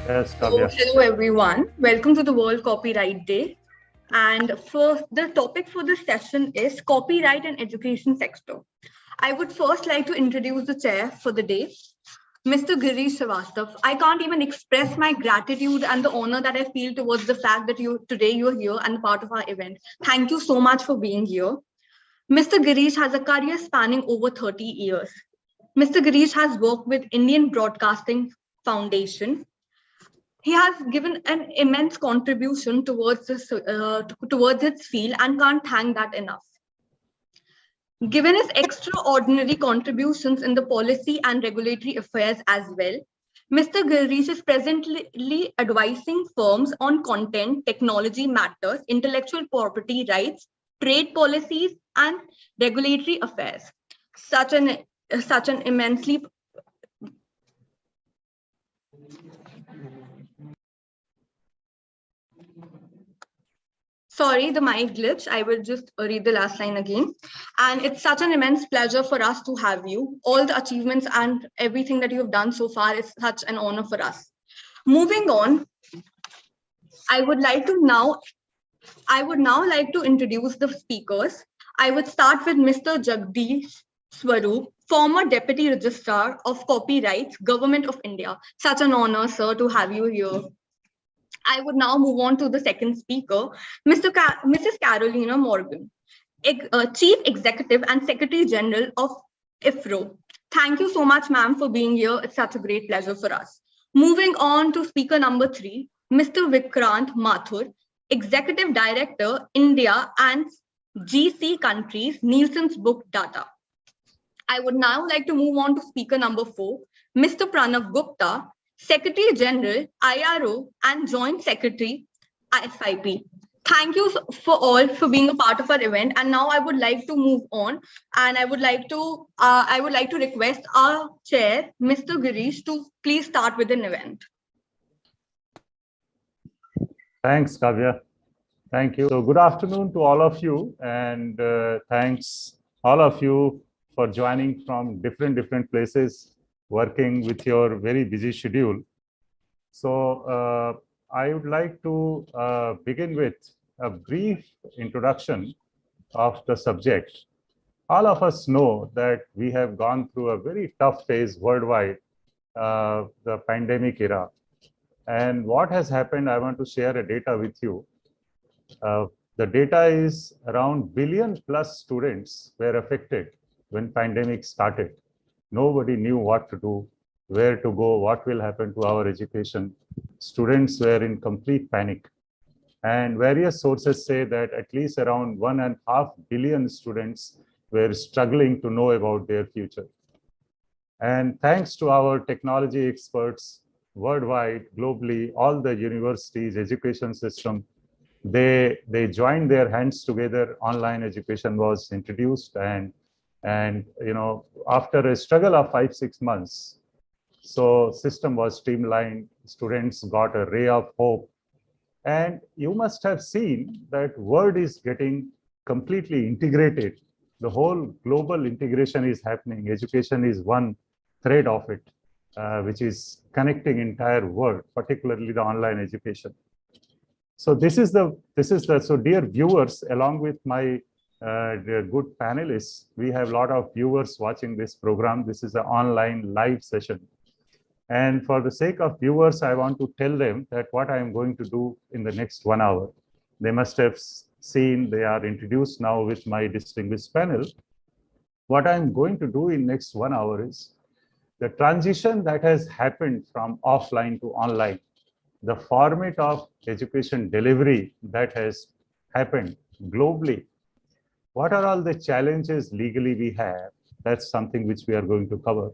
Yes, So, Kavya. hello everyone. Welcome to the World Copyright Day. And for the topic for this session is copyright and education sector. I would first like to introduce the chair for the day, Mr. Girish Srivastav. I can't even express my gratitude and the honor that I feel towards the fact that you're here and part of our event. Thank you so much for being here. Mr. Girish has a career spanning over 30 years. Mr. Girish has worked with Indian Broadcasting Foundation. He has given an immense contribution towards its field and can't thank that enough. Given his extraordinary contributions in the policy and regulatory affairs as well, Mr. Girish is presently advising firms on content, technology matters, intellectual property rights, trade policies, and regulatory affairs. Such an immensely Sorry, the mic glitch. I will just read the last line again. And it's such an immense pleasure for us to have you. All the achievements and everything that you have done so far is such an honor for us. Moving on, I would like to now I would now like to introduce the speakers. I would start with Mr. Jagdish Swaroop, former Deputy Registrar of Copyrights, Government of India. Such an honor, sir, to have you here. I would now move on to the second speaker, Mrs. Carolina Morgan, Chief Executive and Secretary General of IFRO. Thank you so much, ma'am, for being here. It's such a great pleasure for us. Moving on to speaker number 3, Mr. Vikrant Mathur, Executive Director, India and GC countries, Nielsen's book data. I would now like to move on to speaker number 4, Mr. Pranav Gupta, Secretary General, IRO, and Joint Secretary, SIP. Thank you for all for being a part of our event. And now I would like to move on, and I would like to request our chair, Mr. Girish, to please start with an event. Thanks, Kavya. Thank you. So good afternoon to all of you, and thanks all of you for joining from different places, working with your very busy schedule. So I would like to begin with a brief introduction of the subject. All of us know that we have gone through a very tough phase worldwide, the pandemic era. And what has happened, I want to share a data with you. The data is around billion plus students were affected when pandemic started. Nobody knew what to do, where to go, what will happen to our education. Students were in complete panic. And various sources say that at least around 1.5 billion students were struggling to know about their future. And thanks to our technology experts worldwide, globally, all the universities, education system, they joined their hands together. Online education was introduced, and after a struggle of 5-6 months, so system was streamlined. Students got a ray of hope, and you must have seen that world is getting completely integrated. The whole global integration is happening. Education is one thread of it, which is connecting entire world, particularly the online education. So so dear viewers, along with my good panelists, we have a lot of viewers watching this program. This is an online live session. And for the sake of viewers, I want to tell them that what I am going to do in the next 1 hour. They must have seen, they are introduced now with my distinguished panel. What I'm going to do in next 1 hour is the transition that has happened from offline to online, the format of education delivery that has happened globally. What are all the challenges legally we have? That's something which we are going to cover.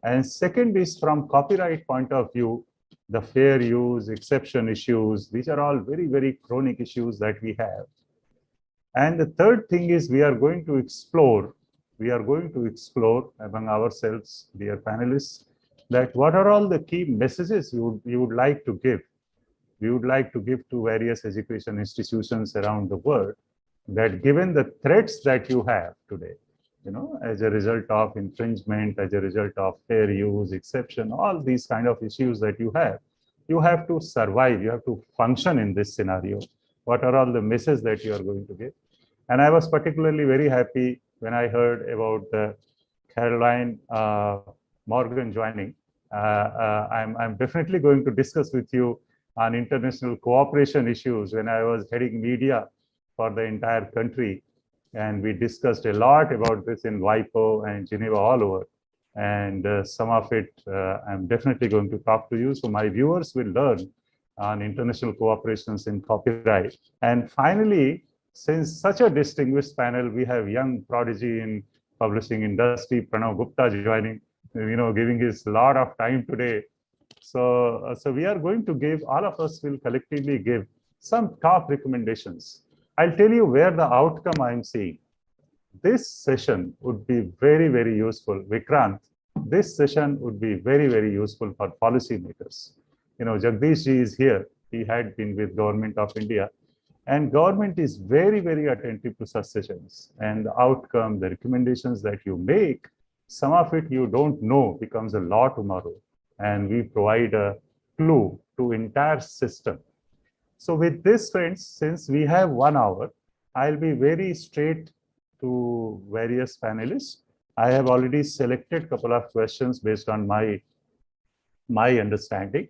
And second is from copyright point of view, the fair use, exception issues. These are all very chronic issues that we have. And the third thing is we are going to explore among ourselves, dear panelists, that what are all the key messages you would like to give. We would like to give to various education institutions around the world, that given the threats that you have today, as a result of infringement, as a result of fair use, exception, all these kind of issues that you have, You have to survive, you have to function in this scenario. What are all the messages that you are going to give? And I was particularly very happy when I heard about the Caroline Morgan joining. I'm definitely going to discuss with you on international cooperation issues when I was heading media for the entire country. And we discussed a lot about this in WIPO and Geneva all over. And some of it I'm definitely going to talk to you. So my viewers will learn on international cooperations in copyright. And finally, since such a distinguished panel, we have young prodigy in publishing industry, Pranav Gupta joining, giving his lot of time today. So we are going to give, all of us will collectively give some top recommendations. I'll tell you where the outcome I'm seeing. This session would be very, very useful. Vikrant, this session would be very, very useful for policymakers. Jagdish ji is here. He had been with Government of India. And government is very, very attentive to such sessions. And the outcome, the recommendations that you make, some of it you don't know becomes a law tomorrow. And we provide a clue to entire system. So with this, friends, since we have 1 hour, I'll be very straight to various panelists. I have already selected a couple of questions based on my understanding.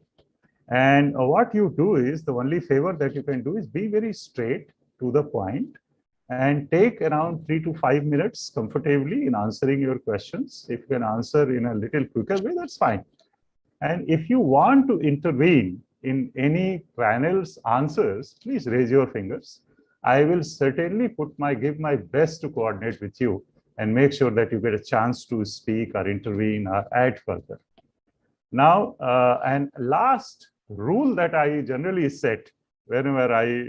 And what you do is, the only favor that you can do is be very straight to the point and take around 3 to 5 minutes comfortably in answering your questions. If you can answer in a little quicker way, that's fine. And if you want to intervene in any panel's answers, please raise your fingers. I will certainly give my best to coordinate with you and make sure that you get a chance to speak or intervene or add further. Now, and last rule that I generally set whenever I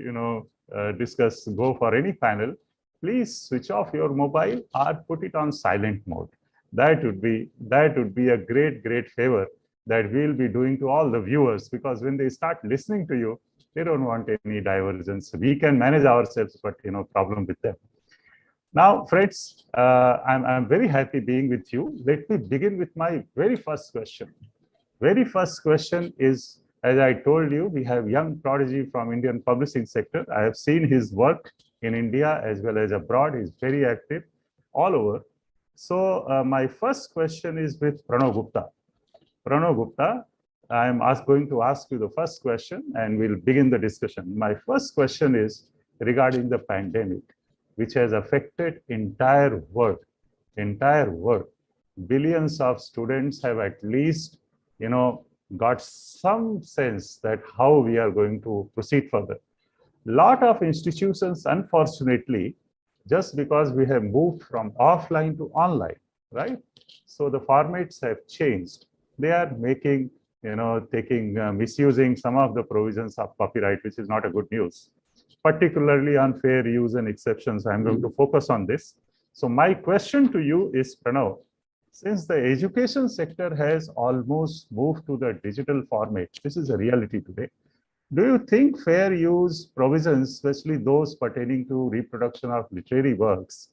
go for any panel, please switch off your mobile or put it on silent mode. That would be a great favor that we'll be doing to all the viewers, because when they start listening to you, they don't want any divergence. We can manage ourselves, but problem with them. Now, friends, I'm very happy being with you. Let me begin with my very first question. Very first question is, as I told you, we have young prodigy from Indian publishing sector. I have seen his work in India as well as abroad. He's very active all over. So my first question is with Pranav Gupta. Pranav Gupta, I'm going to ask you the first question and we'll begin the discussion. My first question is regarding the pandemic, which has affected entire world. Billions of students have at least, got some sense that how we are going to proceed further. Lot of institutions, unfortunately, just because we have moved from offline to online, right? So the formats have changed. They are making, misusing some of the provisions of copyright, which is not a good news, particularly on fair use and exceptions. I'm going to focus on this. So my question to you is, Pranav, since the education sector has almost moved to the digital format, this is a reality today. Do you think fair use provisions, especially those pertaining to reproduction of literary works?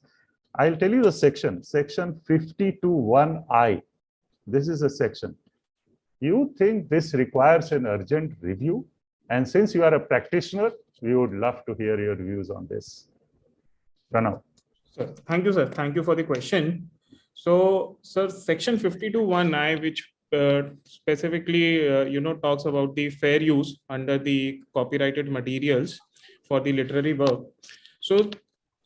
I'll tell you the section 52(1)(I). This is a section. You think this requires an urgent review? And since you are a practitioner, we would love to hear your views on this. Pranav. Sir, thank you, sir. Thank you for the question. So, sir, section 52(1)(I), which specifically, talks about the fair use under the copyrighted materials for the literary work. So,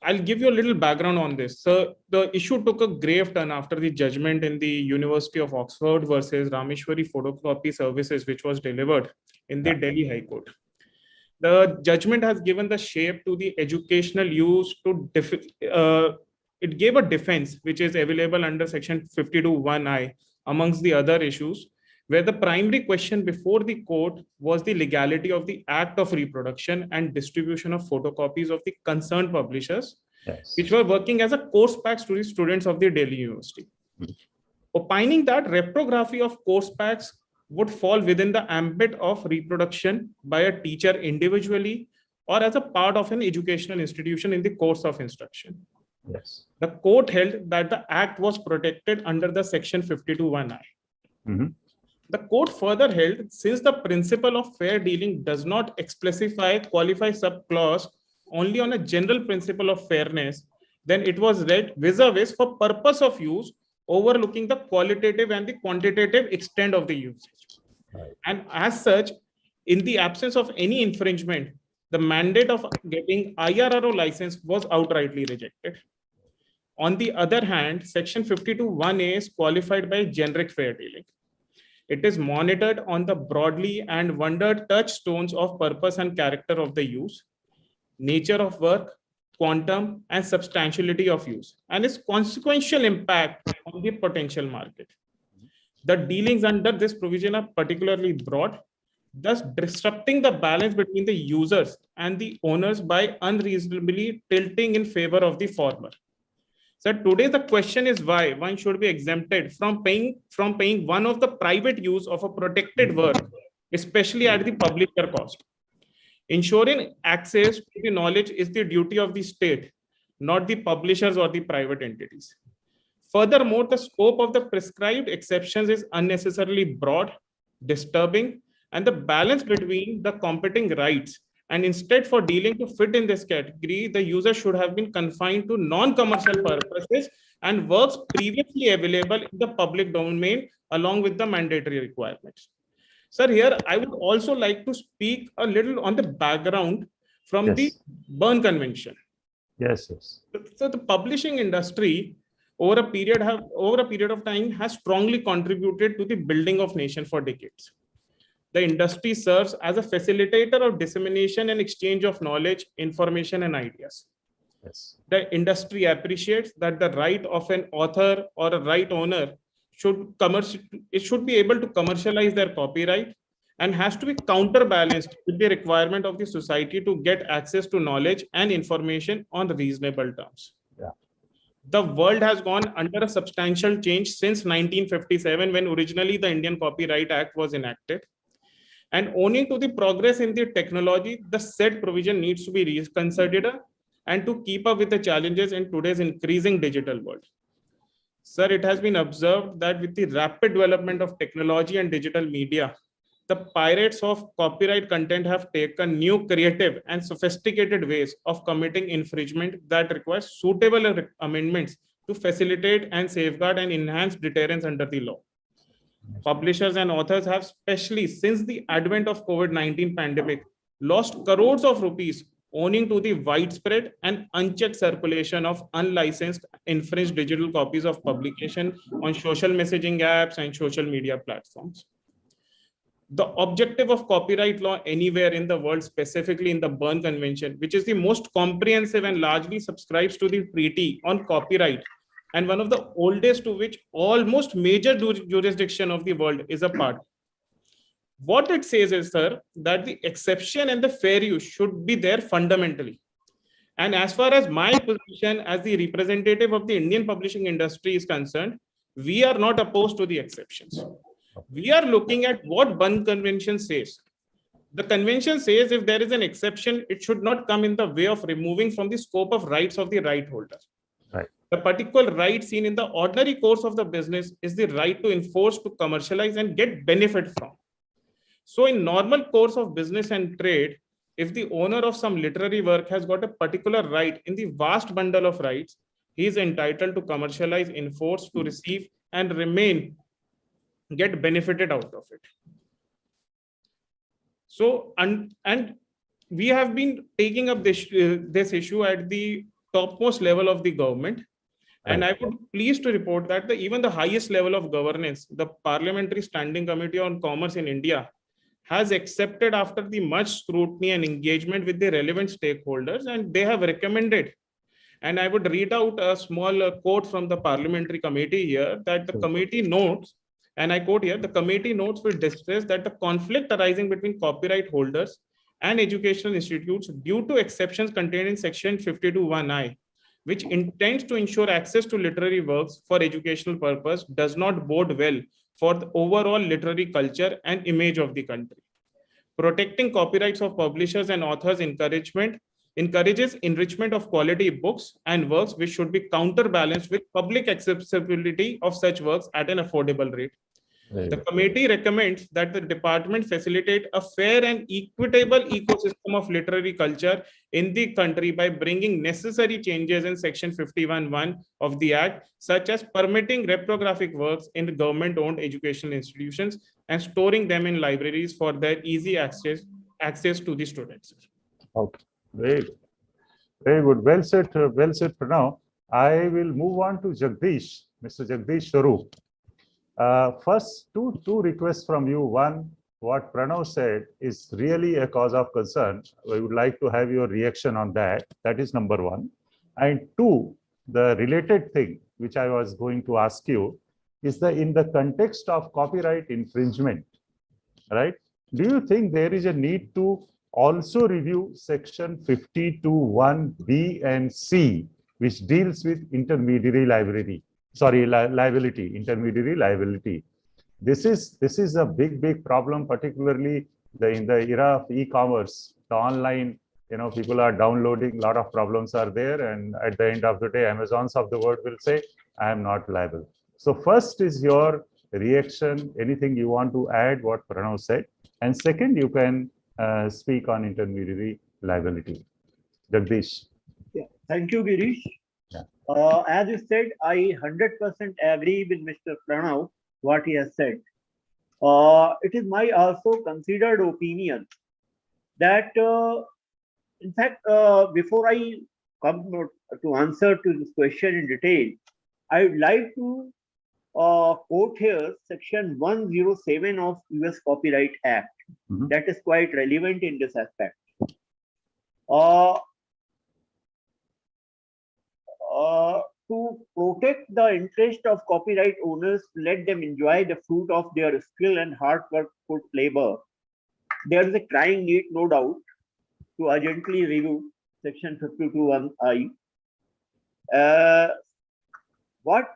I'll give you a little background on this. So, the issue took a grave turn after the judgment in the University of Oxford versus Rameshwari Photocopy Services, which was delivered in the Delhi High Court. The judgment has given the shape to the educational use to it gave a defense which is available under section 52(1)(I), amongst the other issues, where the primary question before the court was the legality of the act of reproduction and distribution of photocopies of the concerned publishers, yes, which were working as a course packs to the students of the Delhi University. Opining that reprography of course packs would fall within the ambit of reproduction by a teacher individually or as a part of an educational institution in the course of instruction. Yes. The court held that the act was protected under the section 52(1)(I). The court further held, since the principle of fair dealing does not explicitly qualify subclause only on a general principle of fairness, then it was read vis-a-vis for purpose of use, overlooking the qualitative and the quantitative extent of the usage. Right. And as such, in the absence of any infringement, the mandate of getting IRRO license was outrightly rejected. On the other hand, Section 52(1)(a) is qualified by generic fair dealing. It is monitored on the broadly and wondered touchstones of purpose and character of the use, nature of work, quantum, and substantiality of use, and its consequential impact on the potential market. The dealings under this provision are particularly broad, thus disrupting the balance between the users and the owners by unreasonably tilting in favor of the former. So today the question is why one should be exempted from paying one of the private use of a protected work, especially at the publisher cost. Ensuring access to the knowledge is the duty of the state, not the publishers or the private entities. Furthermore, the scope of the prescribed exceptions is unnecessarily broad, disturbing, and the balance between the competing rights, and instead for dealing to fit in this category, the user should have been confined to non-commercial purposes and works previously available in the public domain along with the mandatory requirements. Sir, here I would also like to speak a little on the background from the Berne Convention. Yes. So the publishing industry over a period of time has strongly contributed to the building of nation for decades. The industry serves as a facilitator of dissemination and exchange of knowledge, information, and ideas. Yes. The industry appreciates that the right of an author or a right owner should be able to commercialize their copyright and has to be counterbalanced with the requirement of the society to get access to knowledge and information on reasonable terms. Yeah. The world has gone under a substantial change since 1957, when originally the Indian Copyright Act was enacted. And owing to the progress in the technology, the said provision needs to be reconsidered and to keep up with the challenges in today's increasing digital world. Sir, it has been observed that with the rapid development of technology and digital media, the pirates of copyright content have taken new creative and sophisticated ways of committing infringement that requires suitable amendments to facilitate and safeguard and enhance deterrence under the law. Publishers and authors have, especially since the advent of COVID-19 pandemic, lost crores of rupees owing to the widespread and unchecked circulation of unlicensed, infringed digital copies of publication on social messaging apps and social media platforms. The objective of copyright law anywhere in the world, specifically in the Berne Convention, which is the most comprehensive and largely subscribes to the treaty on copyright, and one of the oldest to which almost major jurisdiction of the world is a part. What it says is, sir, that the exception and the fair use should be there fundamentally. And as far as my position as the representative of the Indian publishing industry is concerned, we are not opposed to the exceptions. We are looking at what Berne Convention says. The convention says if there is an exception, it should not come in the way of removing from the scope of rights of the right holder. Right. The particular right seen in the ordinary course of the business is the right to enforce, to commercialize, and get benefit from. So in normal course of business and trade, if the owner of some literary work has got a particular right in the vast bundle of rights, he is entitled to commercialize, enforce, to receive, and get benefited out of it. So, and we have been taking up this issue at the topmost level of the government. And I would pleased to report that even the highest level of governance, the Parliamentary Standing Committee on Commerce in India, has accepted after the much scrutiny and engagement with the relevant stakeholders, and they have recommended. And I would read out a small quote from the Parliamentary Committee here, that the committee notes, and I quote here, the committee notes with distress that the conflict arising between copyright holders and educational institutes due to exceptions contained in Section 52(1)(i), which intends to ensure access to literary works for educational purpose, does not bode well for the overall literary culture and image of the country. Protecting copyrights of publishers and authors encourages enrichment of quality books and works, which should be counterbalanced with public accessibility of such works at an affordable rate. Very The good. committee recommends that the department facilitate a fair and equitable ecosystem of literary culture in the country by bringing necessary changes in section 51(1) of the Act, such as permitting reprographic works in government-owned educational institutions and storing them in libraries for their easy access to the students. Okay, very good. Very good. Well said, Pranav. I will move on to Jagdish, Mr. Jagdish Swaroop. First, two requests from you. One, what Pranav said is really a cause of concern. We would like to have your reaction on that. That is number one. And two, the related thing which I was going to ask you is in the context of copyright infringement, right? Do you think there is a need to also review section 52(1)(b) and C, which deals with intermediary liability? Intermediary liability. This is a big problem, particularly in the era of e-commerce, the online. People are downloading. A lot of problems are there, and at the end of the day, Amazons of the world will say, "I am not liable." So first is your reaction. Anything you want to add? What Pranav said, and second, you can speak on intermediary liability. Jagdish. Yeah. Thank you, Girish. Yeah. As you said, I 100% agree with Mr. Pranav, what he has said. It is my also considered opinion that, in fact, before I come to answer to this question in detail, I would like to quote here section 107 of US Copyright Act. Mhm. That is quite relevant in this aspect. To protect the interest of copyright owners, let them enjoy the fruit of their skill and hard work put labor. There is a crying need, no doubt, to urgently review section 52(1)(i). What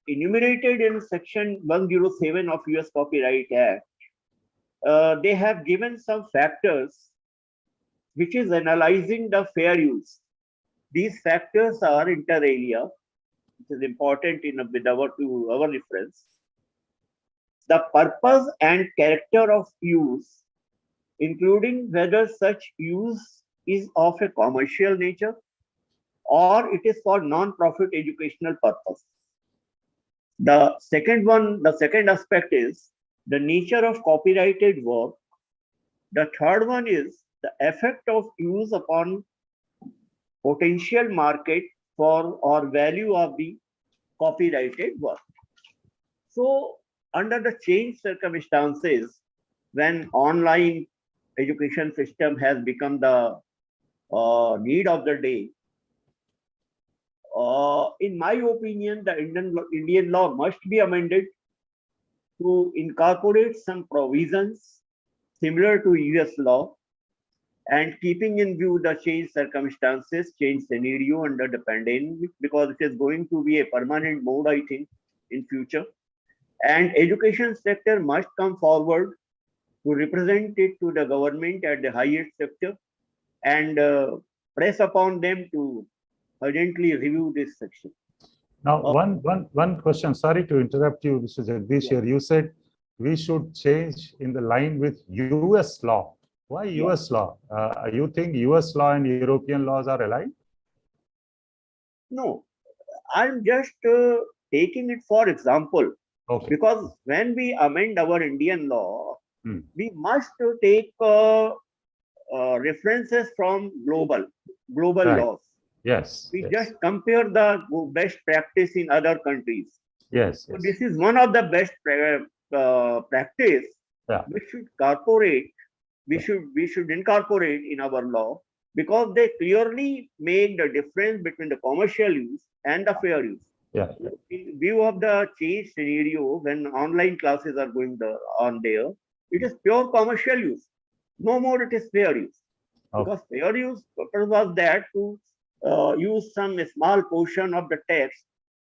enumerated in section 107 of US Copyright Act, they have given some factors which is analyzing the fair use. These factors are inter alia, which is important with our reference. The purpose and character of use, including whether such use is of a commercial nature or it is for non-profit educational purpose. The second aspect is the nature of copyrighted work. The third one is the effect of use upon potential market for or value of the copyrighted work. So under the changed circumstances, when online education system has become the need of the day, in my opinion, the Indian law must be amended to incorporate some provisions similar to US law, and keeping in view the changed circumstances, changed scenario under the pandemic, because it is going to be a permanent mode, I think, in future. And education sector must come forward to represent it to the government at the highest sector and press upon them to urgently review this section. Now, one question. Sorry to interrupt you, Mr. Jagdish. Here, you said we should change in the line with US law. Why US law? You think US law and European laws are aligned? No, I'm just taking it for example. Okay. Because when we amend our Indian law, we must take references from global Right. laws. Yes. We yes. just compare the best practice in other countries. Yes. So yes. this is one of the best practice we should incorporate. We should incorporate in our law, because they clearly make the difference between the commercial use and the fair use. Yeah. In view of the changed scenario, when online classes are going on there, it is pure commercial use. No more it is fair use. Okay. Because fair use purpose was that to use some small portion of the text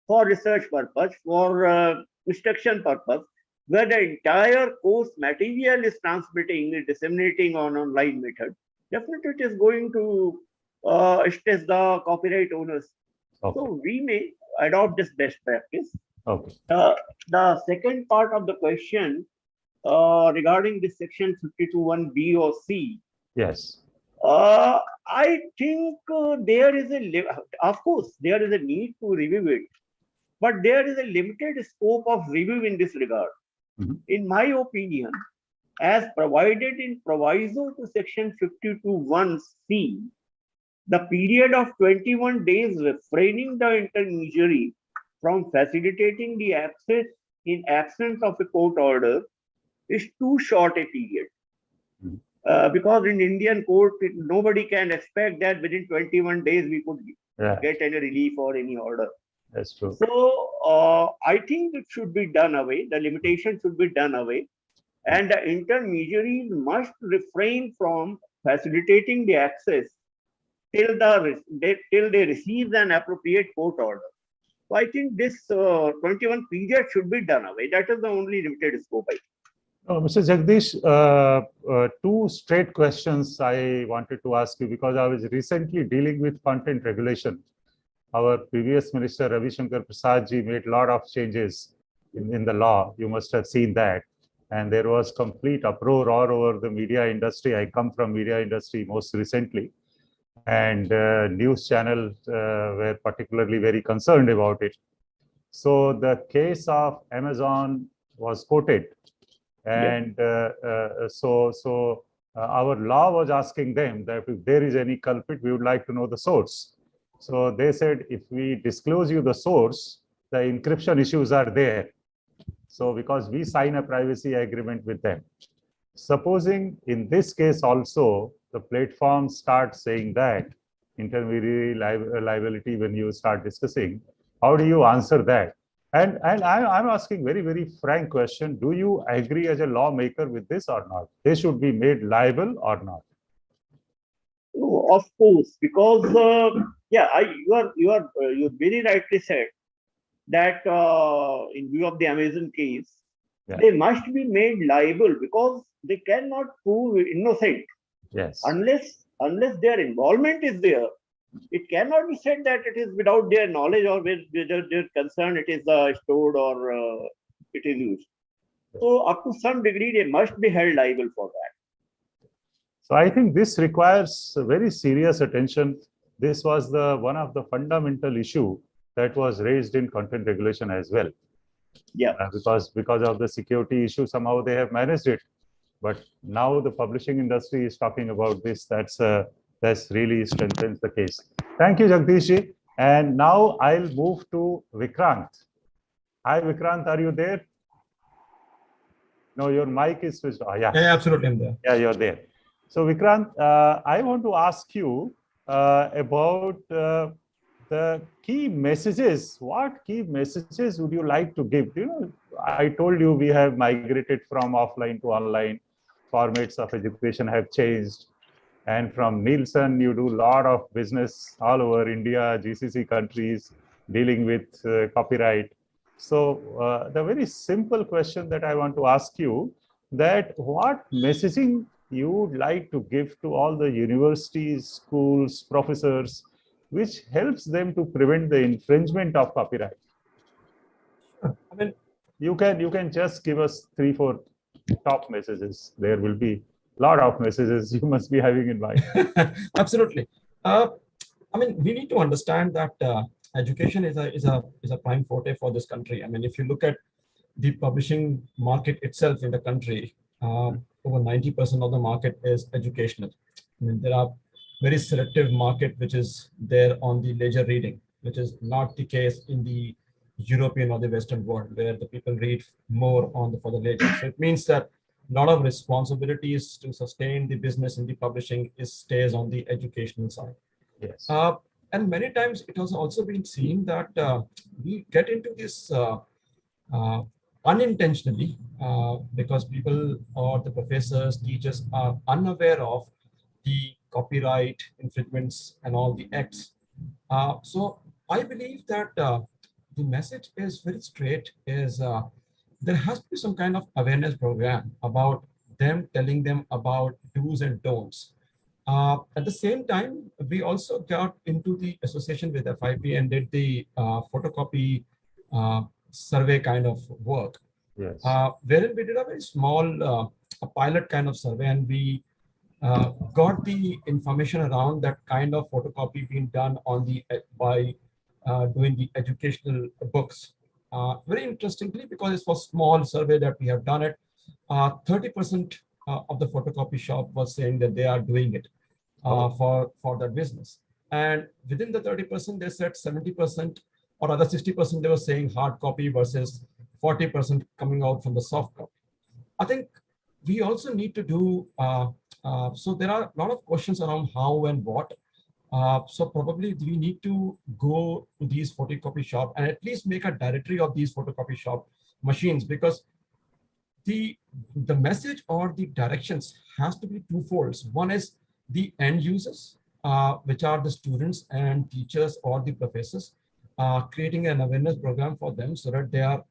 for research purpose, for instruction purpose, where the entire course material is disseminating on online method. Definitely it is going to stress the copyright owners. Okay. So we may adopt this best practice Okay. The second part of the question regarding this section 52(1)(b) or C, Yes. I think there is of course, there is a need to review it, but there is a limited scope of review in this regard. Mhm. In my opinion, as provided in proviso to section 52(1)(c), the period of 21 days refraining the intermediary from facilitating the access in absence of a court order is too short a period. Mhm. Because in Indian court, nobody can expect that within 21 days we could Yeah, get any relief or any order. that's true. So I think it should be done away. The limitation should be done away, and the intermediaries must refrain from facilitating the access till they receive an appropriate court order. So I think this 21 period should be done away. That is the only limited scope. Mr. Jagdish, two straight questions I wanted to ask you because I was recently dealing with content regulation. Our previous minister, Ravi Shankar Prasad ji, made a lot of changes in the law. You must have seen that. And there was complete uproar all over the media industry. I come from media industry most recently. And news channels were particularly very concerned about it. So the case of Amazon was quoted. And our law was asking them that if there is any culprit, we would like to know the source. So they said, if we disclose you the source, the encryption issues are there. So because we sign a privacy agreement with them. Supposing in this case also, the platform starts saying that intermediary liability when you start discussing, how do you answer that? And I'm asking very, very frank question. Do you agree as a lawmaker with this or not? They should be made liable or not? No, of course, because you very rightly said that in view of the Amazon case, Yeah. they must be made liable because they cannot prove innocent Yes. unless their involvement is there. It cannot be said that it is without their knowledge or with their concern it is stored or it is used. So up to some degree, they must be held liable for that. So I think this requires very serious attention. This was one of the fundamental issue that was raised in content regulation as well. Yeah. Because of the security issue, somehow they have managed it. But now the publishing industry is talking about this. That's really strengthens the case. Thank you, Jagdish ji. And now I'll move to Vikrant. Hi, Vikrant, are you there? No, your mic is switched on. Yeah. Yeah, absolutely, I'm there. Yeah, you're there. So Vikrant, I want to ask you about the key messages. What key messages would you like to give? You know, I told you we have migrated from offline to online. Formats of education have changed. And from Nielsen, you do a lot of business all over India, GCC countries, dealing with copyright. So the very simple question that I want to ask you, that what messaging you would like to give to all the universities, schools, professors, which helps them to prevent the infringement of copyright? I mean, you can just give us 3-4 top messages. There will be a lot of messages you must be having in mind. absolutely. I mean, we need to understand that education is a prime forte for this country. I mean, if you look at the publishing market itself in the country, over 90% of the market is educational. I mean, there are very selective market which is there on the leisure reading, which is not the case in the European or the Western world, where the people read more for the leisure. So it means that a lot of responsibilities to sustain the business in the publishing stays on the educational side. Yes. And many times it has also been seen that we get into this unintentionally because people or the professors, teachers are unaware of the copyright infringements and all the acts. So I believe that the message is very straight, is there has to be some kind of awareness program about them, telling them about do's and don'ts. At the same time, we also got into the association with FIP and did the photocopy survey kind of work, Yes. wherein we did a very small a pilot kind of survey, and we got the information around that kind of photocopy being done on the by doing the educational books. Very interestingly, because it was small survey that we have done it, 30% of the photocopy shop was saying that they are doing it for that business. And within the 30%, they said 70% or other 60%, they were saying hard copy versus 40% coming out from the soft copy. I think we also need to do, so there are a lot of questions around how and what. So probably we need to go to these photocopy shop and at least make a directory of these photocopy shop machines, because the message or the directions has to be twofold. One is the end users, which are the students and teachers or the professors, creating an awareness program for them so that they are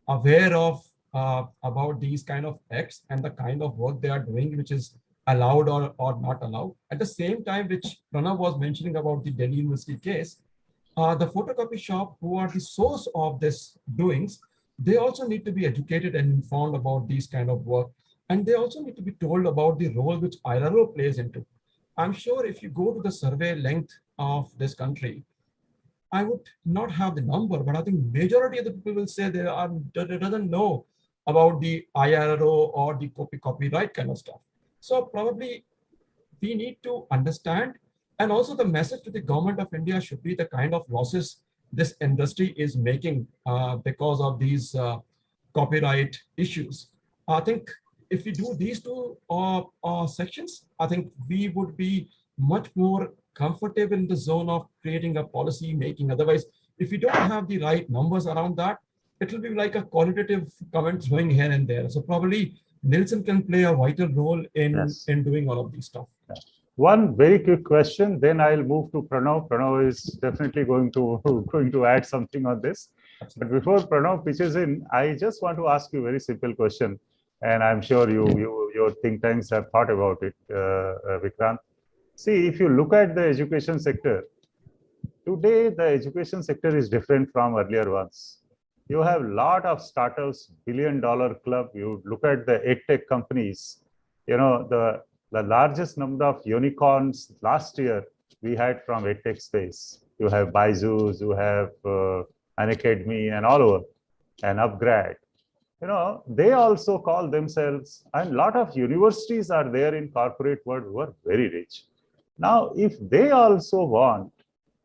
aware of about these kind of acts and the kind of work they are doing, which is allowed or not allowed. At the same time, which Pranav was mentioning about the Delhi University case, the photocopy shop who are the source of this doings, they also need to be educated and informed about these kind of work. And they also need to be told about the role which IRO plays into. I'm sure if you go to the survey length of this country, I would not have the number, but I think majority of the people will say they doesn't know about the IRO or the copyright kind of stuff. So probably we need to understand, and also the message to the government of India should be the kind of losses this industry is making because of these copyright issues. I think if we do these two sections, I think we would be much more comfortable in the zone of creating a policy making. Otherwise, if we don't have the right numbers around that, it will be like a qualitative comment throwing here and there. So probably Nielsen can play a vital role in doing all of these stuff. One very quick question, then I'll move to Pranav. Pranav is definitely going to add something on this. But before Pranav pitches in, I just want to ask you a very simple question, and I'm sure your think tanks have thought about it, Vikrant. See, if you look at the education sector, today the education sector is different from earlier ones. You have a lot of startups, billion-dollar club. You look at the edtech companies, you know, the largest number of unicorns last year we had from edtech space. You have Byju's, you have Unacademy and all over, and Upgrad. You know, they also call themselves, and a lot of universities are there in corporate world who are very rich. Now, if they also want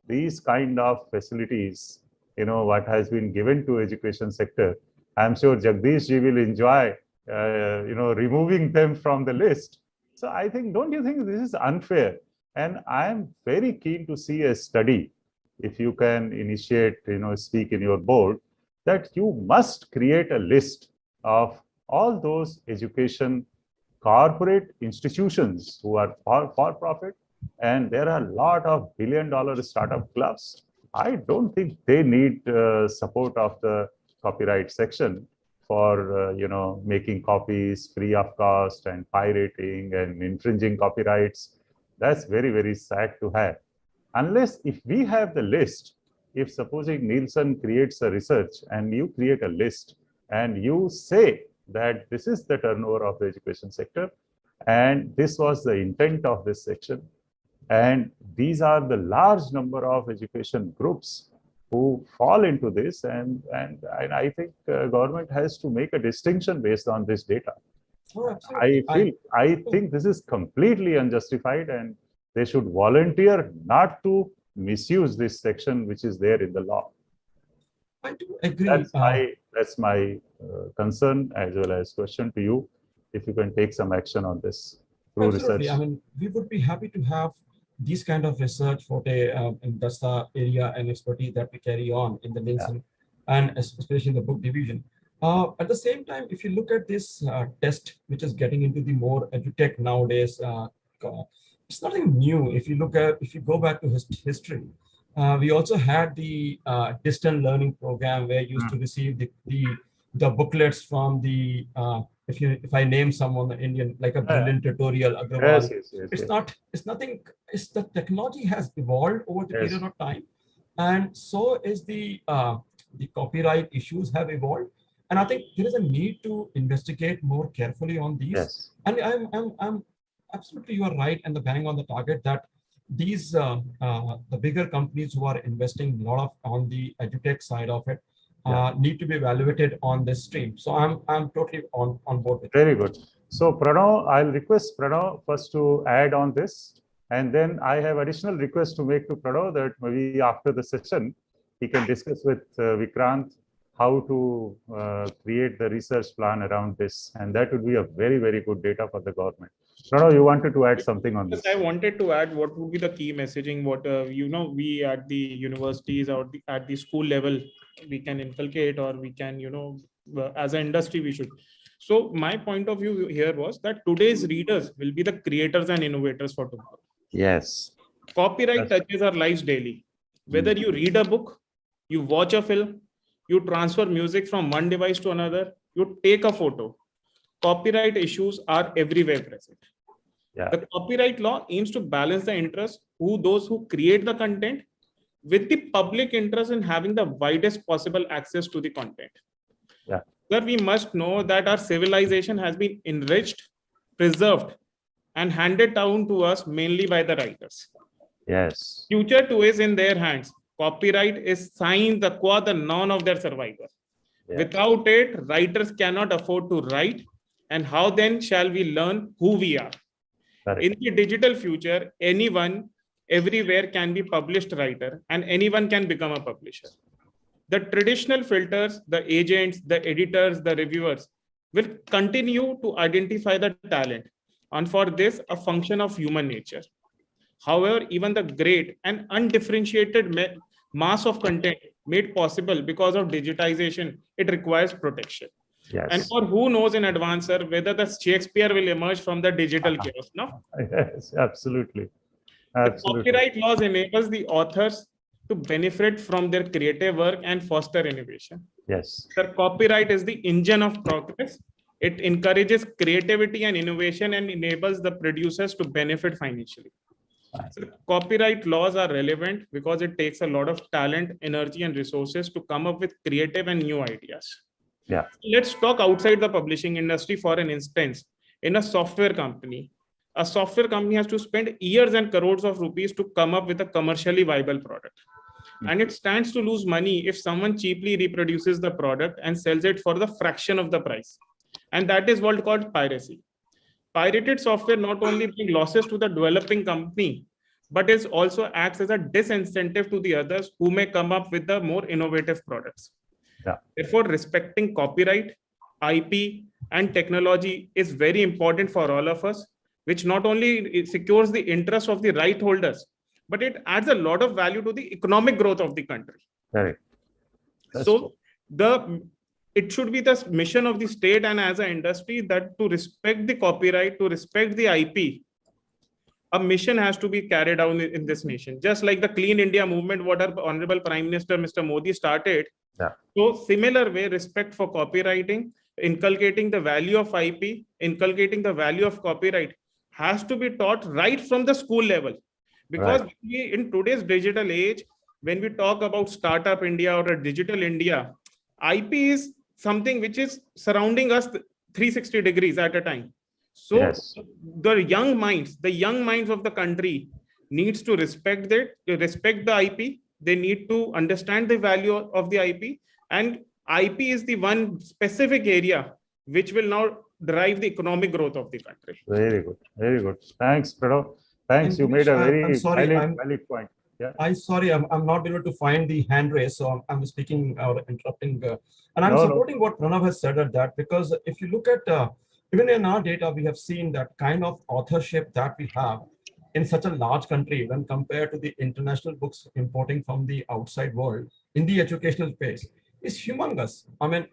these kind of facilities, you know, what has been given to education sector, I'm sure Jagdish ji will enjoy, you know, removing them from the list. So I think, don't you think this is unfair? And I'm very keen to see a study, if you can initiate, you know, speak in your board, that you must create a list of all those education corporate institutions who are for profit. And there are a lot of billion-dollar startup clubs. I don't think they need support of the copyright section for you know, making copies free of cost and pirating and infringing copyrights. That's very, very sad to have. Unless if we have the list, if supposing Nielsen creates a research and you create a list and you say that this is the turnover of the education sector and this was the intent of this section, and these are the large number of education groups who fall into this, and I think government has to make a distinction based on this data. Oh, I think this is completely unjustified, and they should volunteer not to misuse this section which is there in the law. I do agree. That's my concern as well as question to you. If you can take some action on this through research. I mean, we would be happy to have these kind of research for and that's the area and expertise that we carry on in the Nielsen and especially in the book division. At the same time, if you look at this test, which is getting into the more edutech nowadays, it's nothing new. If you go back to history, we also had the distant learning program where you used to receive the booklets from the if I name someone Indian, like a brilliant tutorial, Agrawal, it's the technology has evolved over the period of time, and so is the the copyright issues have evolved. And I think there is a need to investigate more carefully on these. Yes. And I'm absolutely, you are right, and the bang on the target that these the bigger companies who are investing a lot of on the edutech side of it need to be evaluated on this stream. So I'm totally on board with it. Very good. So Pranav, I'll request Pranav first to add on this, and then I have additional request to make to Pranav that maybe after the session he can discuss with Vikrant how to create the research plan around this, and that would be a very, very good data for the government. Pranav, you wanted to add something on this? I wanted to add what would be the key messaging, what we at the universities or at the school level, we can inculcate, or we can, as an industry, we should. So my point of view here was that today's readers will be the creators and innovators for tomorrow. Yes. Copyright touches our lives daily. Whether you read a book, you watch a film, you transfer music from one device to another, you take a photo, copyright issues are everywhere present. Yeah. The copyright law aims to balance the interests those who create the content with the public interest in having the widest possible access to the content. Yeah. Sir, we must know that our civilization has been enriched, preserved, and handed down to us mainly by the writers. Yes. Future too is in their hands. Copyright is sine qua non of their survival. Yeah. Without it, writers cannot afford to write. And how then shall we learn who we are? Correct. In the digital future, anyone, everywhere can be published writer, and anyone can become a publisher. The traditional filters, the agents, the editors, the reviewers will continue to identify the talent. And for this, a function of human nature. However, even the great and undifferentiated mass of content made possible because of digitization, it requires protection. Yes. And for who knows in advance, sir, whether the Shakespeare will emerge from the digital chaos, no? Yes, absolutely. The Absolutely. copyright laws enables the authors to benefit from their creative work and foster innovation. Yes. Sir, copyright is the engine of progress. It encourages creativity and innovation and enables the producers to benefit financially. So copyright laws are relevant because it takes a lot of talent, energy, and resources to come up with creative and new ideas. Yeah. Let's talk outside the publishing industry for an instance. In a software company has to spend years and crores of rupees to come up with a commercially viable product. And it stands to lose money if someone cheaply reproduces the product and sells it for the fraction of the price. And that is what called piracy. Pirated software not only brings losses to the developing company, but it also acts as a disincentive to the others who may come up with the more innovative products. Yeah. Therefore, respecting copyright, IP, and technology is very important for all of us, which not only secures the interest of the right holders, but it adds a lot of value to the economic growth of the country. Correct. That's So it should be the mission of the state and as an industry that to respect the copyright, to respect the IP, a mission has to be carried out in this nation. Just like the Clean India movement, what our Honorable Prime Minister, Mr. Modi started. Yeah. So similar way, respect for copywriting, inculcating the value of IP, inculcating the value of copyright has to be taught right from the school level. Because in today's digital age, when we talk about Startup India or a Digital India, IP is something which is surrounding us 360 degrees at a time. So Yes. the young minds of the country needs to respect the IP. They need to understand the value of the IP, and IP is the one specific area which will now drive the economic growth of the country. Very good. Very good. Thanks, Pranav. Thanks. And You made a Dinesh, very I'm sorry, valid point. Yeah. I'm not able to find the hand raise, so I'm speaking or interrupting. And I'm No, no. supporting what Pranav has said at that, because if you look at, even in our data, we have seen that kind of authorship that we have in such a large country when compared to the international books importing from the outside world in the educational space is humongous. I mean,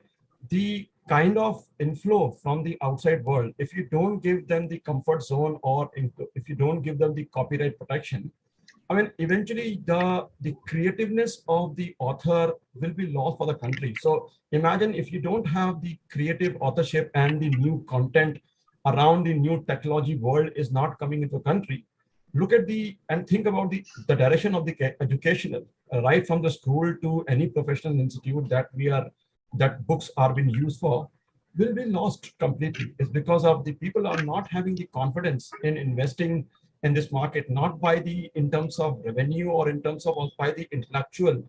the kind of inflow from the outside world, if you don't give them the comfort zone or if you don't give them the copyright protection, I mean, eventually the creativeness of the author will be lost for the country. So imagine if you don't have the creative authorship and the new content around the new technology world is not coming into the country, look at and think about the direction of the educational, right from the school to any professional institute that books are being used for, will be lost completely. It's because of the people are not having the confidence in investing in this market, not in terms of revenue or in terms of by the intellectual,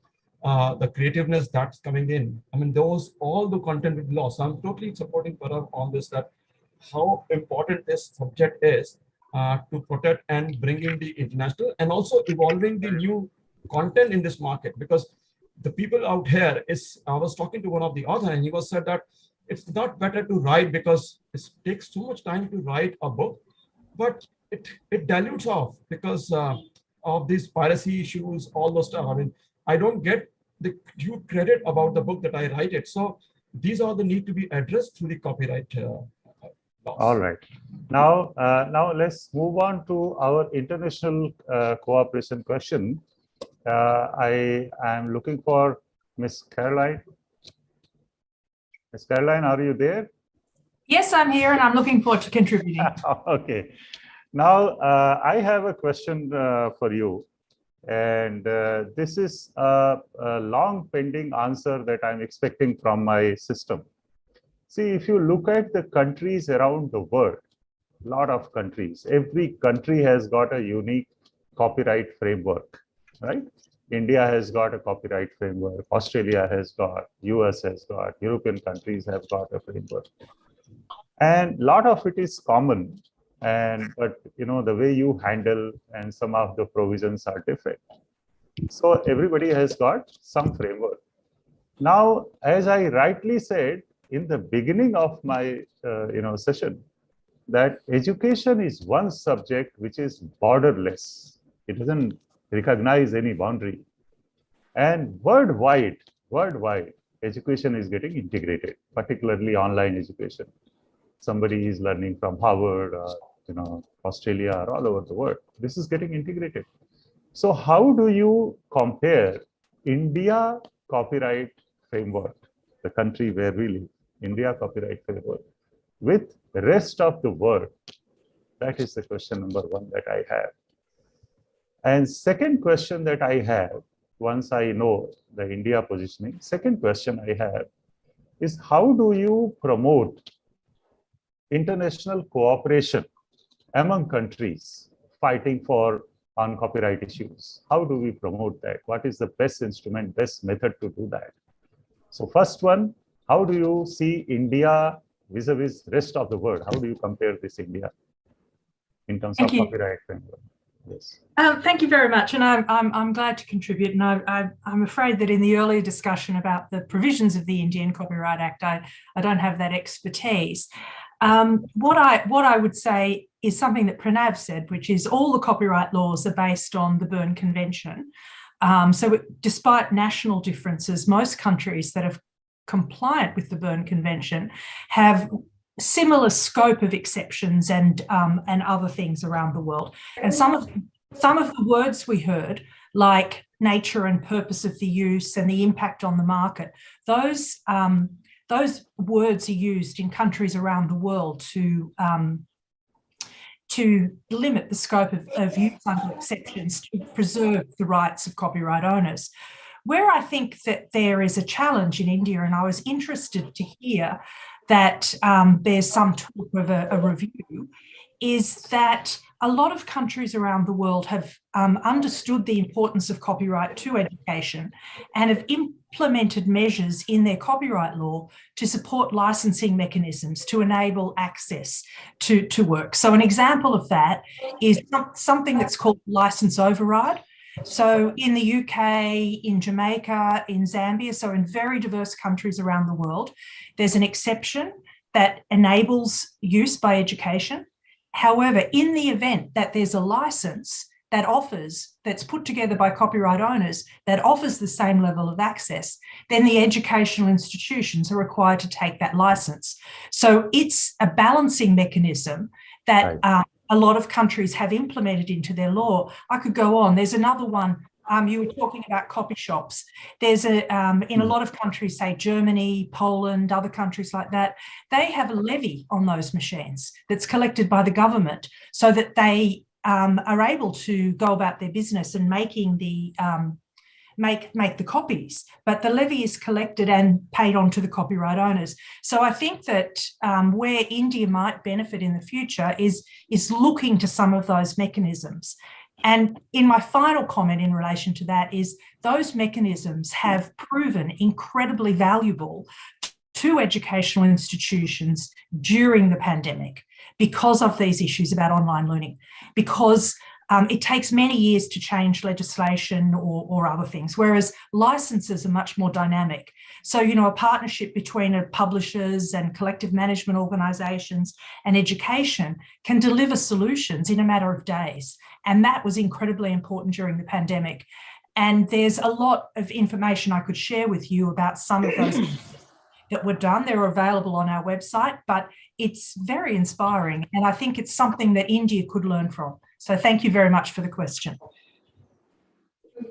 the creativeness that's coming in. I mean, all the content will be lost. So I'm totally supporting Parag on this, that how important this subject is to protect and bring in the international and also evolving the new content in this market. Because the people out here I was talking to one of the authors and he was said that it's not better to write because it takes too much time to write a book, but it dilutes off because of these piracy issues, all those stuff. I mean, I don't get the due credit about the book that I write it. So these are the need to be addressed through the copyright laws. All right. Now let's move on to our international cooperation question. I am looking for Miss Caroline. Miss Caroline, are you there? Yes, I'm here and I'm looking forward to contributing. Okay. Now, I have a question for you. And this is a long pending answer that I'm expecting from my system. See, if you look at the countries around the world, a lot of countries, every country has got a unique copyright framework, right? India has got a copyright framework, Australia has got, US has got, European countries have got a framework. And a lot of it is common, but the way you handle and some of the provisions are different. So everybody has got some framework. Now, as I rightly said in the beginning of my session, that education is one subject which is borderless. It doesn't recognize any boundary. And worldwide, education is getting integrated, particularly online education. Somebody is learning from Harvard, Australia, or all over the world. This is getting integrated. So how do you compare India copyright framework, the country where we live, India copyright framework, with the rest of the world? That is the question number one that I have. And second question that I have, once I know the India positioning, second question I have is, how do you promote international cooperation among countries fighting on copyright issues? How do we promote that? What is the best instrument, best method to do that? So first one, how do you see India vis-a-vis rest of the world? How do you compare this India in terms of copyright framework? Yes. Thank you very much, and I'm glad to contribute. And I'm afraid that in the earlier discussion about the provisions of the Indian Copyright Act, I don't have that expertise. What I would say is something that Pranav said, which is all the copyright laws are based on the Berne Convention. So despite national differences, most countries that are compliant with the Berne Convention have similar scope of exceptions and other things around the world. And some of the words we heard, like nature and purpose of the use and the impact on the market, those words are used in countries around the world to limit the scope of use under exceptions to preserve the rights of copyright owners. Where I think that there is a challenge in India, and I was interested to hear that there's some talk of a review, is that a lot of countries around the world have understood the importance of copyright to education and have implemented measures in their copyright law to support licensing mechanisms to enable access to work. So an example of that is something that's called license override. So in the UK, in Jamaica, in Zambia, so in very diverse countries around the world, there's an exception that enables use by education. However, in the event that there's a license that's put together by copyright owners that offers the same level of access, then the educational institutions are required to take that license. So it's a balancing mechanism that a lot of countries have implemented into their law. I could go on. There's another one. You were talking about copy shops. There's in a lot of countries, say Germany, Poland, other countries like that, they have a levy on those machines that's collected by the government so that they are able to go about their business and making the make the copies, but the levy is collected and paid on to the copyright owners. So I think that where India might benefit in the future is looking to some of those mechanisms. And in my final comment in relation to that is those mechanisms have proven incredibly valuable to educational institutions during the pandemic because of these issues about online learning, because it takes many years to change legislation or other things, whereas licenses are much more dynamic. So, you know, a partnership between publishers and collective management organisations and education can deliver solutions in a matter of days. And that was incredibly important during the pandemic. And there's a lot of information I could share with you about some of those that were done. They're available on our website, but it's very inspiring. And I think it's something that India could learn from. So thank you very much for the question.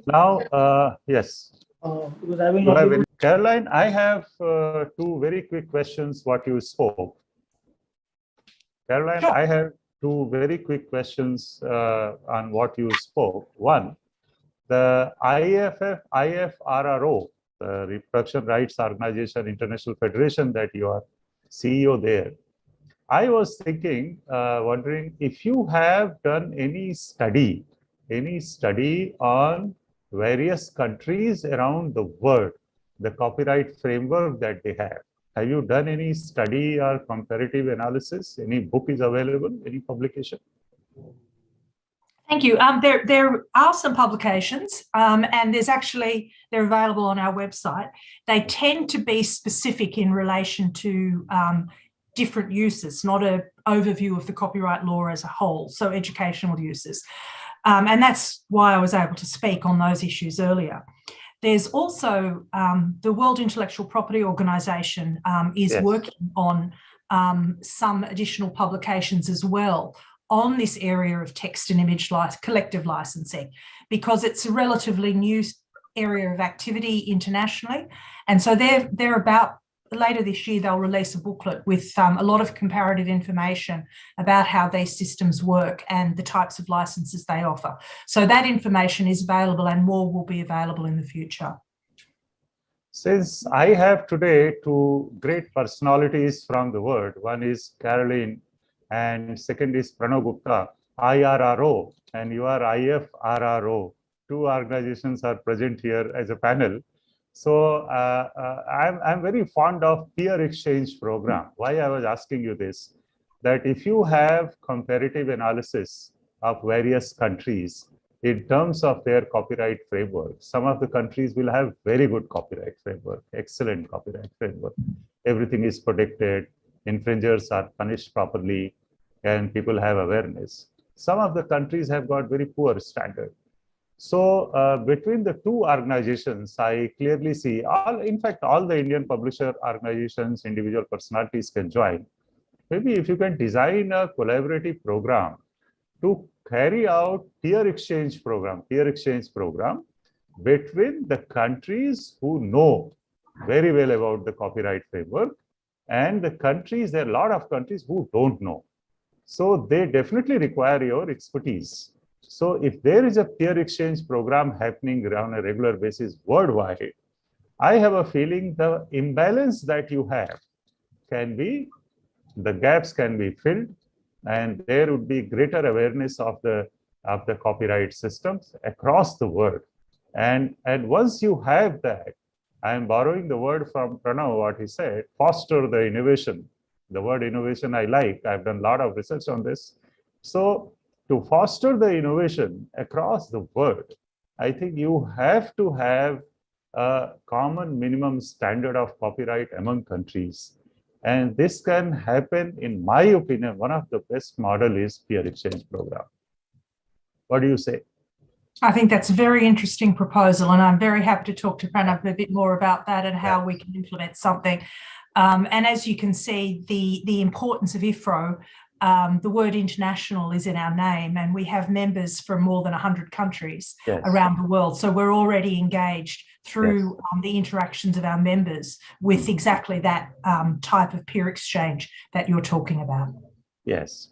Now, yes. Because I will not be able Caroline, I have two very quick questions what you spoke. Caroline, Sure. I have two very quick questions on what you spoke. One, the IFRRO, the Reproduction Rights Organization International Federation that you are CEO there. I was thinking, wondering if you have done any study on various countries around the world, the copyright framework that they have. Have you done any study or comparative analysis? Any book is available, any publication? Thank you. There are some publications, and they're available on our website. They tend to be specific in relation to different uses, not an overview of the copyright law as a whole, so educational uses. And that's why I was able to speak on those issues earlier. There's also the World Intellectual Property Organization is Yes. working on some additional publications as well on this area of text and image collective licensing, because it's a relatively new area of activity internationally. And so they're about, later this year, they'll release a booklet with a lot of comparative information about how these systems work and the types of licenses they offer. So that information is available, and more will be available in the future. Since I have today two great personalities from the world, one is Caroline and second is Pranav Gupta, IRRO, and you are IFRRO. Two organizations are present here as a panel. So I'm very fond of peer exchange program. Why I was asking you this, that if you have comparative analysis of various countries in terms of their copyright framework, some of the countries will have very good copyright framework, excellent copyright framework. Everything is protected, infringers are punished properly, and people have awareness. Some of the countries have got very poor standard. So between the two organizations, I clearly see in fact, all the Indian publisher organizations, individual personalities can join. Maybe if you can design a collaborative program to carry out peer exchange program between the countries who know very well about the copyright framework and the countries, there are a lot of countries who don't know. So they definitely require your expertise. So if there is a peer exchange program happening on a regular basis worldwide, I have a feeling the imbalance that you have the gaps can be filled, and there would be greater awareness of the copyright systems across the world. And once you have that, I am borrowing the word from Pranav, what he said, foster the innovation. The word innovation I like. I've done a lot of research on this. So to foster the innovation across the world, I think you have to have a common minimum standard of copyright among countries. And this can happen, in my opinion, one of the best model is peer exchange program. What do you say? I think that's a very interesting proposal, and I'm very happy to talk to Pranav a bit more about that and how we can implement something. And as you can see, the importance of IFRO, the word international is in our name, and we have members from more than 100 countries around the world. So we're already engaged through the interactions of our members with exactly that type of peer exchange that you're talking about. Yes.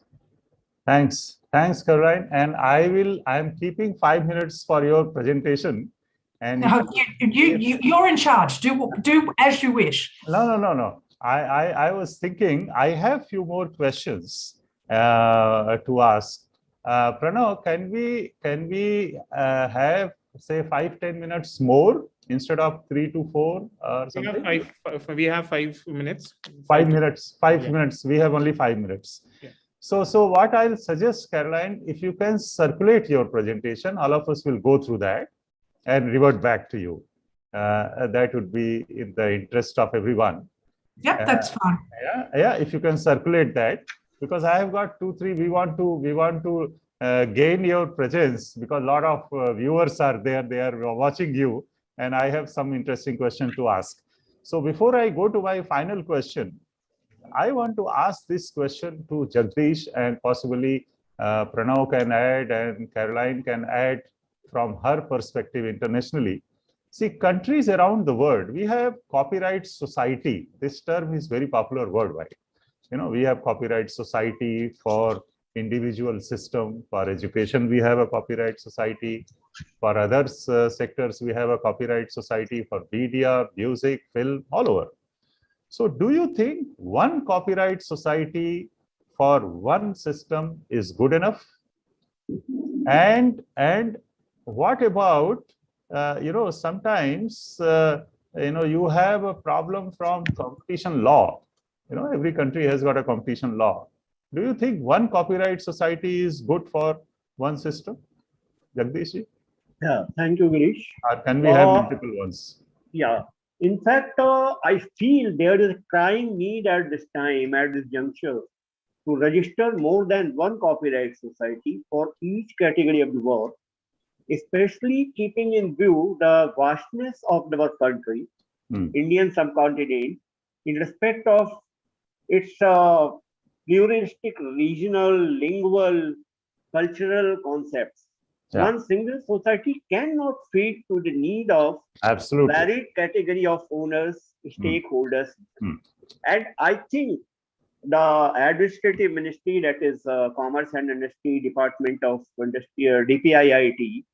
Thanks. Thanks, Caroline. And I'm keeping 5 minutes for your presentation. And No, you're in charge. Do as you wish. No. I was thinking I have few more questions to ask. Pranav, can we have say 5-10 minutes more instead of 3 to 4 or something? We have 5 minutes. 5 minutes. 5 Yeah. minutes. We have only 5 minutes. Yeah. So what I'll suggest, Caroline, if you can circulate your presentation, all of us will go through that and revert back to you. That would be in the interest of everyone. Yep, that's fine. Yeah. If you can circulate that, because I have got 2-3. We want to gain your presence because a lot of viewers are there. They are watching you, and I have some interesting question to ask. So before I go to my final question, I want to ask this question to Jagdish, and possibly Pranav can add and Caroline can add from her perspective internationally. See, countries around the world, we have copyright society. This term is very popular worldwide. We have copyright society for individual system. For education, we have a copyright society. For other sectors, we have a copyright society for media, music, film, all over. So do you think one copyright society for one system is good enough? And what about, sometimes, you have a problem from competition law. Every country has got a competition law. Do you think one copyright society is good for one system? Jagdish? Yeah, thank you, Girish. Or can we have multiple ones? Yeah. In fact, I feel there is a crying need at this time, at this juncture, to register more than one copyright society for each category of the work, especially keeping in view the vastness of our country, Indian subcontinent, in respect of its pluralistic, regional, lingual, cultural concepts. Yeah. One single society cannot fit to the need of Absolutely. varied category of owners, stakeholders. And I think the administrative ministry, that is Commerce and Industry Department of Industry, DPIIT,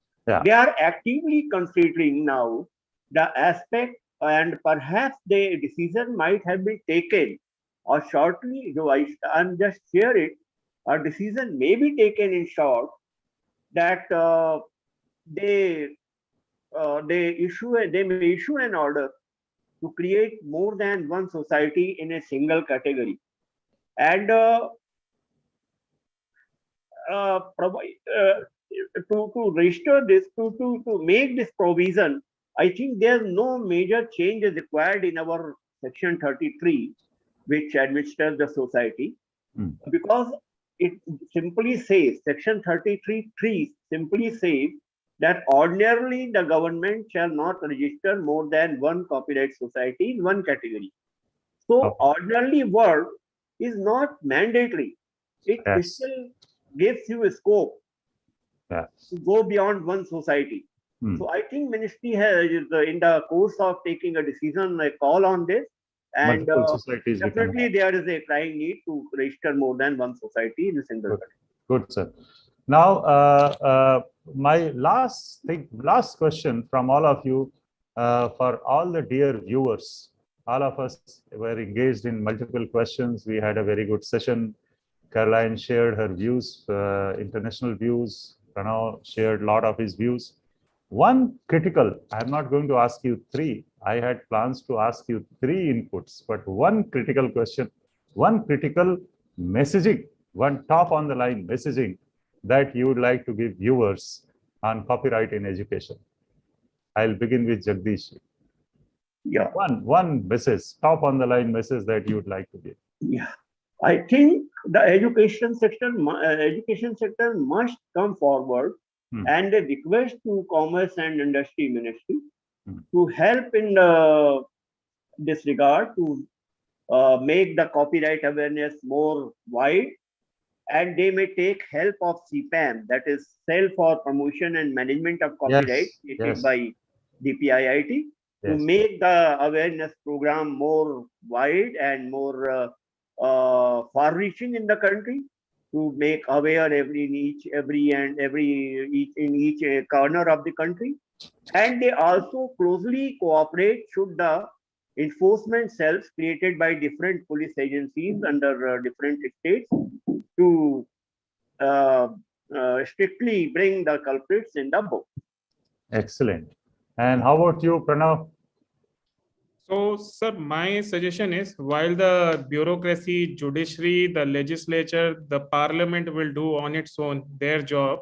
they are actively considering now the aspect, and perhaps the decision might have been taken, or shortly, though I'm just share it, a decision may be taken in short that they may issue an order to create more than one society in a single category, and to register this, to make this provision. I think there's no major change is required in our section 33, which administers the society, because it simply says, section 33(3) simply says that ordinarily the government shall not register more than one copyright society in one category. So ordinarily word is not mandatory. It still gives you a scope to go beyond one society. So I think ministry has, in the course of taking a decision, a call on this, and definitely there is a crying need to register more than one society in a single country. Good, sir. Now, my last question from all of you, for all the dear viewers, all of us were engaged in multiple questions. We had a very good session. Caroline shared her views, international views. Pranav shared a lot of his views. One critical, I'm not going to ask you 3. I had plans to ask you 3 inputs, but one critical question, one critical messaging, one top on the line messaging that you would like to give viewers on copyright in education. I'll begin with Jagdish. Yeah. One message, top on the line message that you would like to give. Yeah. I think the education sector must come forward and a request to Commerce and Industry Ministry to help in this regard, to make the copyright awareness more wide, and they may take help of CPAM, that is Cell for Promotion and Management of Copyright, created by DPIIT, to make the awareness program more wide and more far-reaching in the country. to make aware in each corner of the country. And they also closely cooperate should the enforcement cells created by different police agencies under different states to strictly bring the culprits in the book. Excellent. And how about you, Pranav? So, sir, my suggestion is while the bureaucracy, judiciary, the legislature, the parliament will do on its own their job,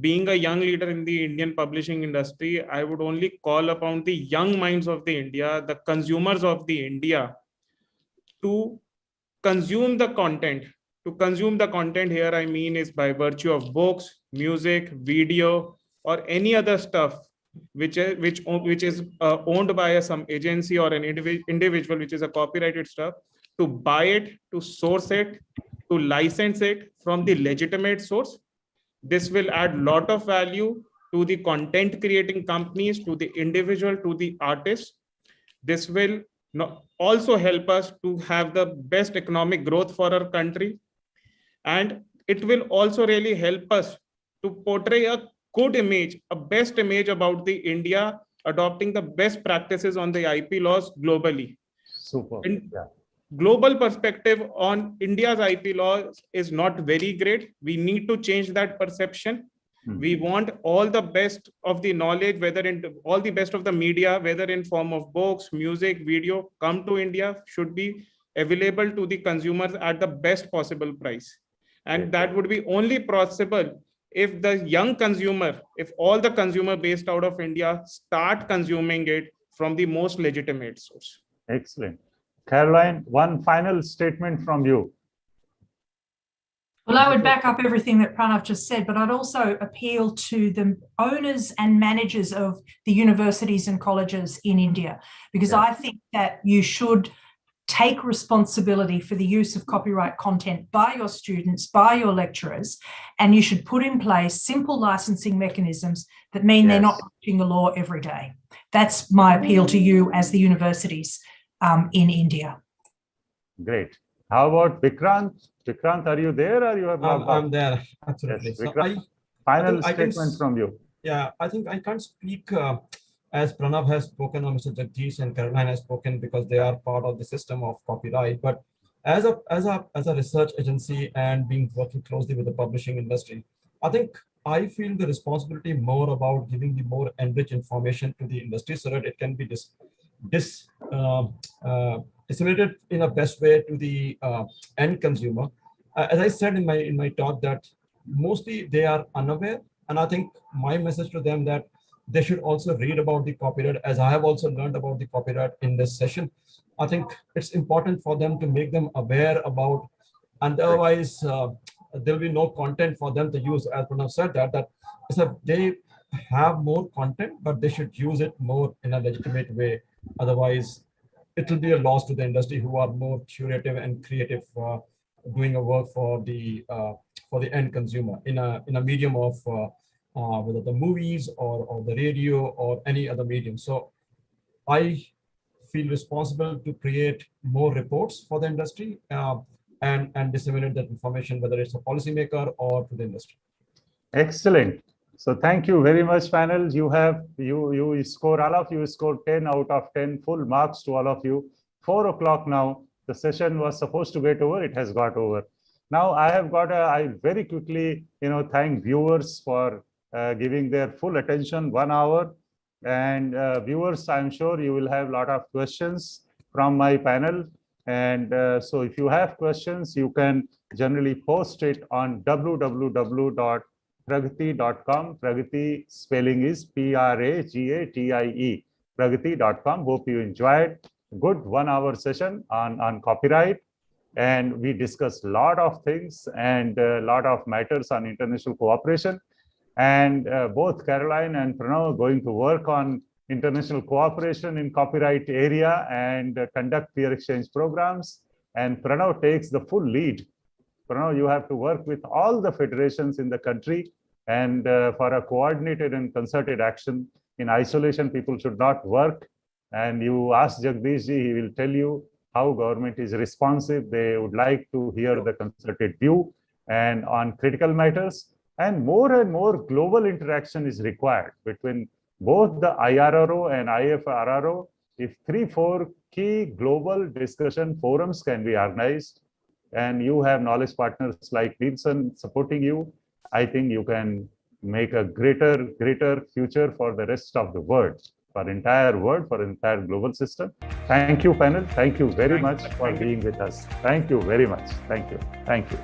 being a young leader in the Indian publishing industry, I would only call upon the young minds of the India, the consumers of the India, to consume the content. To consume the content here, I mean, is by virtue of books, music, video, or any other stuff which is owned by some agency or an individual, which is a copyrighted stuff, to buy it, to source it, to license it from the legitimate source. This will add a lot of value to the content creating companies, to the individual, to the artists. This will also help us to have the best economic growth for our country. And it will also really help us to portray a good image, a best image about the India, adopting the best practices on the IP laws globally. Super. Yeah. Global perspective on India's IP laws is not very great. We need to change that perception. We want all the best of the knowledge, all the best of the media, whether in form of books, music, video, come to India, should be available to the consumers at the best possible price. And that would be only possible if the young consumer, if all the consumer based out of India start consuming it from the most legitimate source. Excellent. Caroline, one final statement from you. Well, I would back up everything that Pranav just said, but I'd also appeal to the owners and managers of the universities and colleges in India, because I think that you should take responsibility for the use of copyright content by your students, by your lecturers, and you should put in place simple licensing mechanisms that mean they're not breaching the law every day. That's my appeal to you as the universities in India. Great. How about Vikrant? Vikrant, are you there or you have not? I'm there, absolutely. Yes, So final statement from you. Yeah, I think I can't speak as Pranav has spoken or Mr. Jagdish and Caroline has spoken because they are part of the system of copyright. But as a research agency and working closely with the publishing industry, I think I feel the responsibility more about giving the more enriched information to the industry so that it can be disseminated in a best way to the end consumer. As I said in my talk, that mostly they are unaware, and I think my message to them that they should also read about the copyright, as I have also learned about the copyright in this session. I think it's important for them to make them aware about, and otherwise there'll be no content for them to use. As Pranav said, that so they have more content, but they should use it more in a legitimate way. Otherwise, it will be a loss to the industry who are more curative and creative, doing a work for the end consumer in a medium of whether the movies or the radio or any other medium. So I feel responsible to create more reports for the industry and disseminate that information, whether it's a policymaker or to the industry. Excellent. So thank you very much, panel. You score, all of you scored 10 out of 10, full marks to all of you. 4 o'clock now. The session was supposed to get over. It has got over. Now I very quickly, thank viewers for giving their full attention, 1 hour. And viewers, I'm sure you will have a lot of questions from my panel. And so if you have questions, you can generally post it on www.pragatie.com. Pragatie spelling is P-R-A-G-A-T-I-E, pragatie.com. Hope you enjoyed. Good 1 hour session on copyright. And we discussed a lot of things and a lot of matters on international cooperation. And both Caroline and Pranav are going to work on international cooperation in copyright area and conduct peer exchange programs. And Pranav takes the full lead. Pranav, you have to work with all the federations in the country and for a coordinated and concerted action. In isolation, people should not work. And you ask Jagdish ji, he will tell you how government is responsive. They would like to hear the concerted view. and on critical matters. And more global interaction is required between both the IRRO and IFRRO. If 3-4 key global discussion forums can be organized, and you have knowledge partners like Nielsen supporting you, I think you can make a greater future for the rest of the world, for entire world, for entire global system. Thank you, panel. Thank you very much for being with us. Thank you very much. Thank you. Thank you.